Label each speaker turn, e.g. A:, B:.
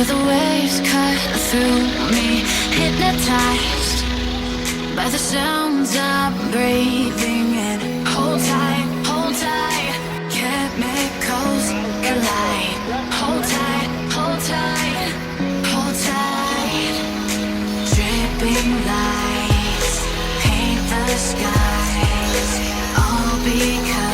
A: the waves cut through me, hypnotized by the sounds I'm breathing in. Hold tight, hold tight, chemicals collide. Hold tight, hold tight, hold tight. Dripping lights paint the skies, all because